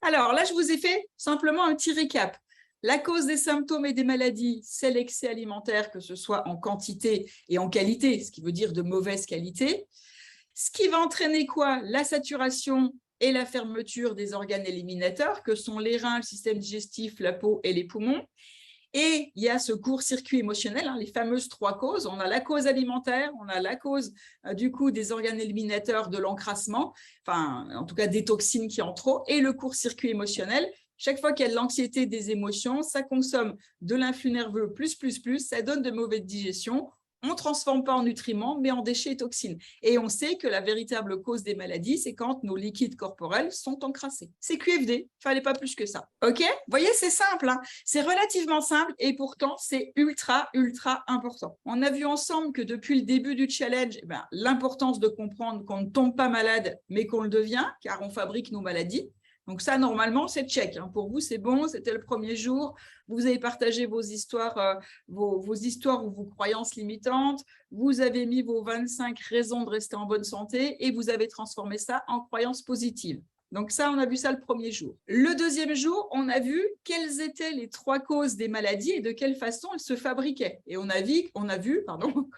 Alors là, je vous ai fait simplement un petit récap. La cause des symptômes et des maladies, c'est l'excès alimentaire, que ce soit en quantité et en qualité, ce qui veut dire de mauvaise qualité. Ce qui va entraîner quoi? La saturation et la fermeture des organes éliminateurs, que sont les reins, le système digestif, la peau et les poumons. Et il y a ce court-circuit émotionnel, les fameuses trois causes. On a la cause alimentaire, on a la cause du coup des organes éliminateurs, de l'encrassement, enfin en tout cas des toxines qui entrent trop, et le court-circuit émotionnel. Chaque fois qu'il y a de l'anxiété, des émotions, ça consomme de l'influx nerveux plus, ça donne de mauvaises digestions. On ne transforme pas en nutriments, mais en déchets et toxines. Et on sait que la véritable cause des maladies, c'est quand nos liquides corporels sont encrassés. C'est QFD, il ne fallait pas plus que ça. OK? Vous voyez, c'est simple, c'est relativement simple et pourtant, c'est ultra important. On a vu ensemble que depuis le début du challenge, l'importance de comprendre qu'on ne tombe pas malade, mais qu'on le devient, car on fabrique nos maladies. Donc ça, normalement, c'est check. Pour vous, c'est bon, c'était le premier jour. Vous avez partagé vos histoires, vos histoires ou vos croyances limitantes. Vous avez mis vos 25 raisons de rester en bonne santé et vous avez transformé ça en croyances positives. Donc ça, on a vu ça le premier jour. Le deuxième jour, on a vu quelles étaient les trois causes des maladies et de quelle façon elles se fabriquaient. Et on a vu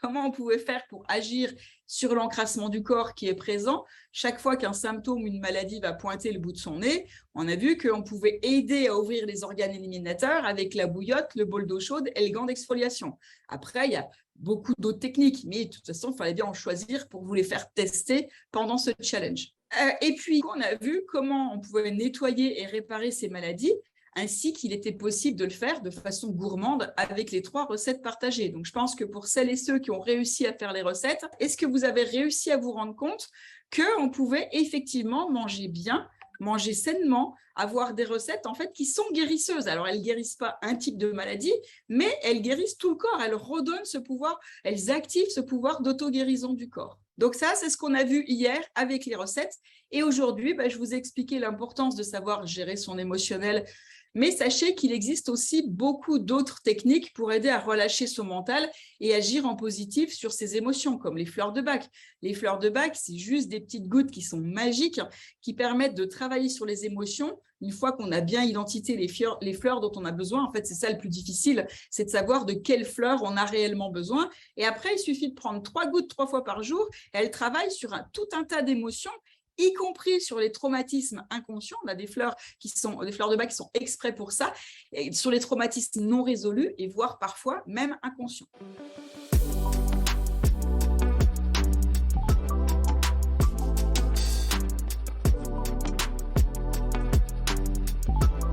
comment on pouvait faire pour agir sur l'encrassement du corps qui est présent. Chaque fois qu'un symptôme ou une maladie va pointer le bout de son nez, on a vu qu'on pouvait aider à ouvrir les organes éliminateurs avec la bouillotte, le bol d'eau chaude et le gant d'exfoliation. Après, il y a beaucoup d'autres techniques, mais de toute façon, il fallait bien en choisir pour vous les faire tester pendant ce challenge. Et puis, on a vu comment on pouvait nettoyer et réparer ces maladies, ainsi qu'il était possible de le faire de façon gourmande avec les 3 recettes partagées. Donc, je pense que pour celles et ceux qui ont réussi à faire les recettes, est-ce que vous avez réussi à vous rendre compte qu'on pouvait effectivement manger bien, manger sainement, avoir des recettes en fait qui sont guérisseuses. Alors, elles ne guérissent pas un type de maladie, mais elles guérissent tout le corps. Elles redonnent ce pouvoir, elles activent ce pouvoir d'auto-guérison du corps. Donc ça, c'est ce qu'on a vu hier avec les recettes. Et aujourd'hui, je vous ai expliqué l'importance de savoir gérer son émotionnel. Mais sachez qu'il existe aussi beaucoup d'autres techniques pour aider à relâcher son mental et agir en positif sur ses émotions, comme les fleurs de Bach. Les fleurs de Bach, c'est juste des petites gouttes qui sont magiques, qui permettent de travailler sur les émotions. Une fois qu'on a bien identifié les fleurs dont on a besoin, en fait, c'est ça le plus difficile, c'est de savoir de quelles fleurs on a réellement besoin. Et après, il suffit de prendre 3 gouttes 3 fois par jour. Et elles travaillent sur tout un tas d'émotions, y compris sur les traumatismes inconscients. On a des fleurs de Bach qui sont exprès pour ça, et sur les traumatismes non résolus et voire parfois même inconscients.